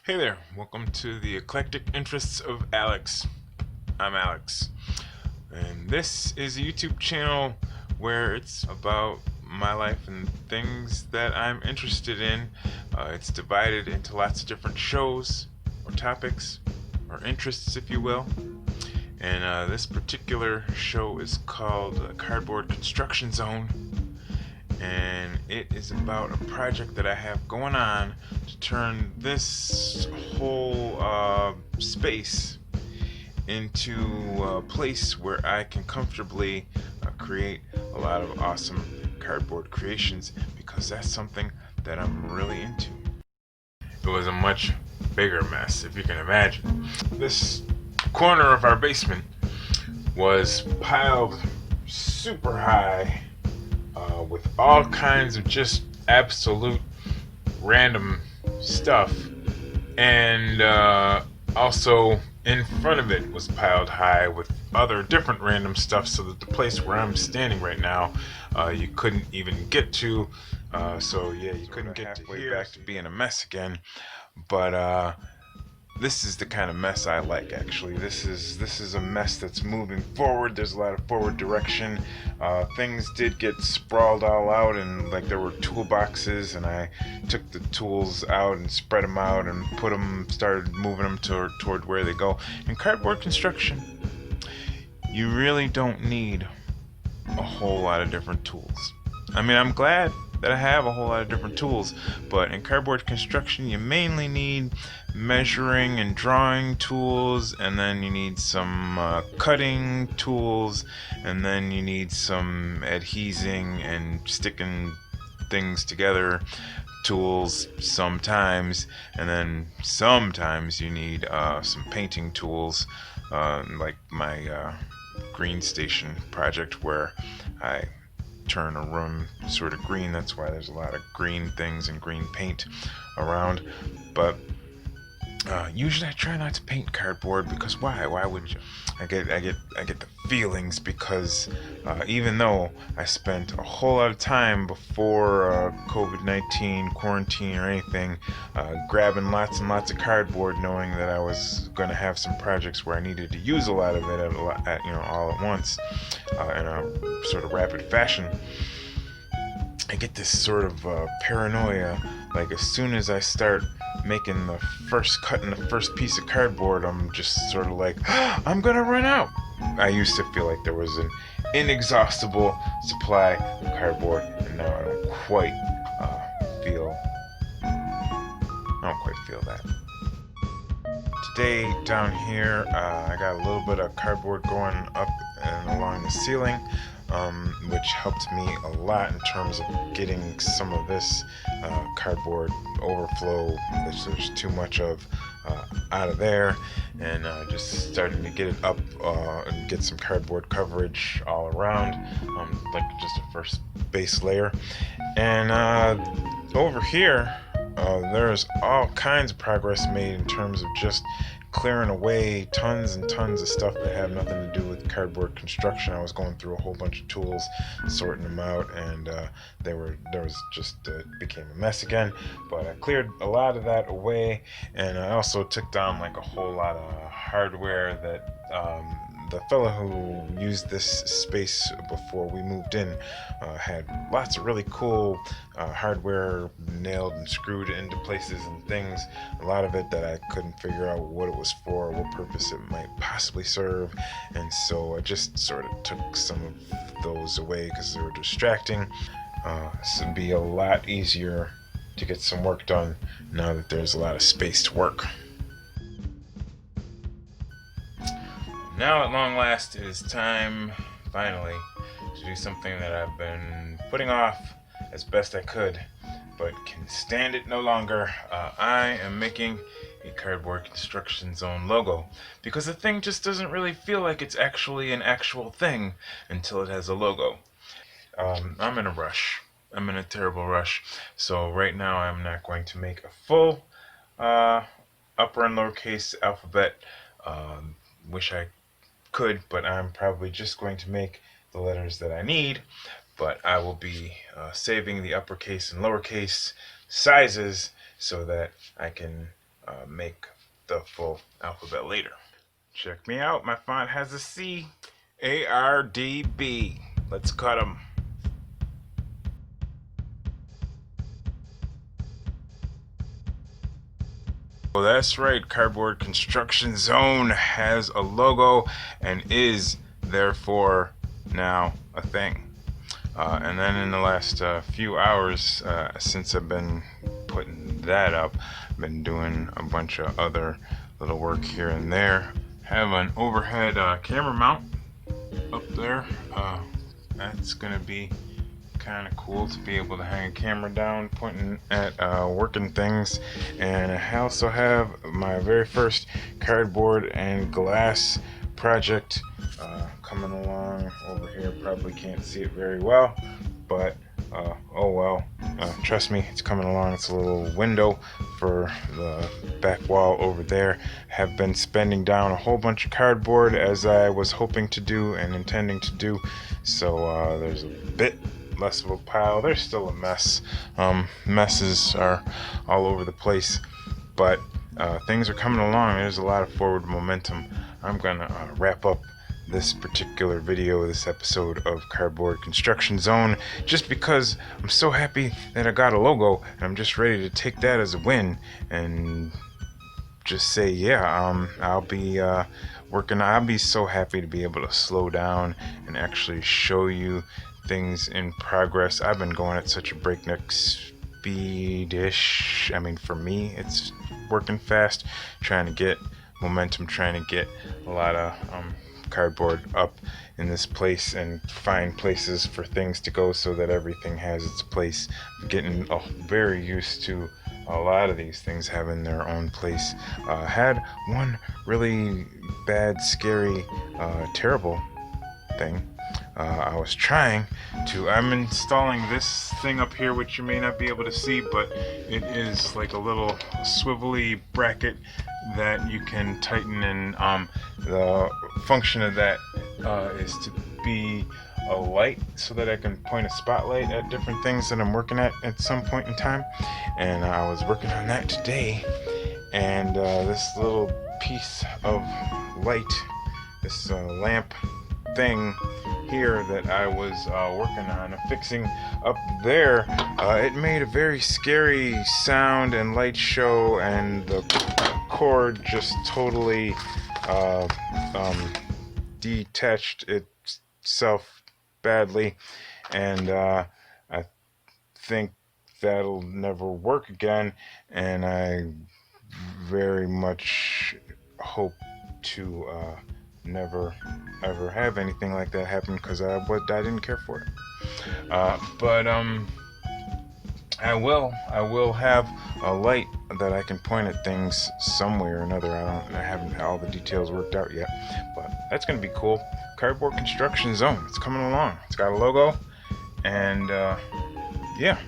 Hey there, welcome to the Eclectic Interests of Alex. I'm Alex, and this is a YouTube channel where it's about my life and things that I'm interested in. It's divided into lots of different shows, or topics, or interests, if you will. And this particular show is called Cardboard Construction Zone, and it is about a project that I have going on to turn this whole space into a place where I can comfortably create a lot of awesome cardboard creations because that's something that I'm really into. It was a much bigger mess, if you can imagine. This corner of our basement was piled super high with all kinds of just absolute random stuff. And also, in front of it was piled high with other different random stuff, so that the place where I'm standing right now, you couldn't even get to. So yeah, you couldn't get to here. Back to being a mess again. But this is the kind of mess I like, actually. This is a mess that's moving forward. There's a lot of forward direction. Things did get sprawled all out, and like there were toolboxes, and I took the tools out and spread them out and started moving them toward where they go. In cardboard construction, you really don't need a whole lot of different tools. I mean, I'm glad that I have a whole lot of different tools, but in cardboard construction, you mainly need measuring and drawing tools, and then you need some cutting tools, and then you need some adhesing and sticking things together tools sometimes, and then sometimes you need some painting tools, like my green station project where I turn a room sort of green. That's why there's a lot of green things and green paint around. But usually I try not to paint cardboard because why? Why would you? I get the feelings because even though I spent a whole lot of time before COVID-19 quarantine or anything, grabbing lots and lots of cardboard, knowing that I was going to have some projects where I needed to use a lot of it all at once, in a sort of rapid fashion. I get this sort of paranoia. Like as soon as I start making the first cut in the first piece of cardboard, I'm just sort of like, I'm gonna run out. I used to feel like there was an inexhaustible supply of cardboard, and now feel. I don't quite feel that. Today down here, I got a little bit of cardboard going up and along the ceiling, which helped me a lot in terms of getting some of this cardboard overflow, which there's too much of, out of there, and just starting to get it up and get some cardboard coverage all around, like just a first base layer. And over here, there's all kinds of progress made in terms of just clearing away tons and tons of stuff that have nothing to do with cardboard construction. I was going through a whole bunch of tools, sorting them out, and it became a mess again. But I cleared a lot of that away, and I also took down like a whole lot of hardware that the fellow who used this space before we moved in had lots of really cool hardware nailed and screwed into places and things. A lot of it that I couldn't figure out what it was for, what purpose it might possibly serve, and so I just sort of took some of those away because they were distracting. So it'd be a lot easier to get some work done now that there's a lot of space to work. Now, at long last, it is time, finally, to do something that I've been putting off as best I could, but can stand it no longer. I am making a Cardboard Construction Zone logo, because the thing just doesn't really feel like it's actually an actual thing until it has a logo. I'm in a rush. I'm in a terrible rush. So right now I'm not going to make a full uh, upper and lowercase alphabet. Wish I could, but I'm probably just going to make the letters that I need. But I will be saving the uppercase and lowercase sizes so that I can make the full alphabet later. Check me out, my font has a C. ARDB. Let's cut them. Well, that's right, Cardboard Construction Zone has a logo and is therefore now a thing. And then in the last few hours since I've been putting that up, I've been doing a bunch of other little work here and there. Have an overhead camera mount up there. That's gonna be kind of cool to be able to hang a camera down pointing at working things. And I also have my very first cardboard and glass project coming along over here. Probably can't see it very well, but oh well, trust me, it's coming along. It's a little window for the back wall over there. Have been spending down a whole bunch of cardboard as I was hoping to do and intending to do, so there's a bit less of a pile. There's still a mess. Messes are all over the place, but things are coming along. There's a lot of forward momentum. I'm gonna wrap up this particular video, this episode of Cardboard Construction Zone, just because I'm so happy that I got a logo, and I'm just ready to take that as a win and just say, yeah, I'll be working. I'll be so happy to be able to slow down and actually show you things in progress. I've been going at such a breakneck speed-ish. I mean, for me, it's working fast, trying to get momentum, trying to get a lot of cardboard up in this place and find places for things to go so that everything has its place. I'm getting very used to a lot of these things having their own place. Had one really bad, scary, terrible thing. I'm installing this thing up here, which you may not be able to see, but it is like a little swivelly bracket that you can tighten, and the function of that is to be a light so that I can point a spotlight at different things that I'm working at some point in time. And I was working on that today, and this little piece of light, this lamp thing here that I was working on fixing up there, it made a very scary sound and light show, and the cord just totally detached itself badly, and I think that'll never work again, and I very much hope to never ever have anything like that happen, because I didn't care for it. But I will have a light that I can point at things some way or another. I haven't all the details worked out yet, but that's gonna be cool. Cardboard Construction Zone, it's coming along. It's got a logo, and yeah.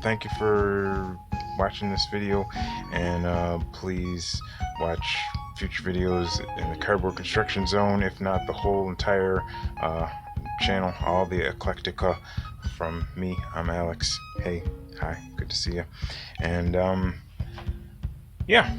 Thank you for watching this video, and please watch future videos in the Cardboard Construction Zone, if not the whole entire channel, all the eclectica from me. I'm Alex. Hey, hi, good to see you. And yeah,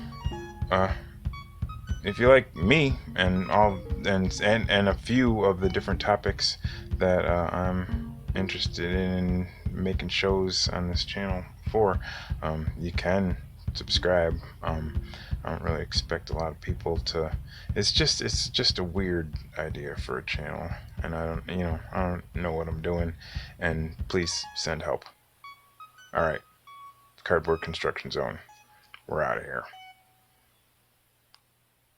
if you like me and all and a few of the different topics that I'm interested in making shows on this channel for, you can subscribe. I don't really expect a lot of people to. It's just a weird idea for a channel, and I don't know what I'm doing, and please send help. All right, Cardboard Construction Zone, we're out of here.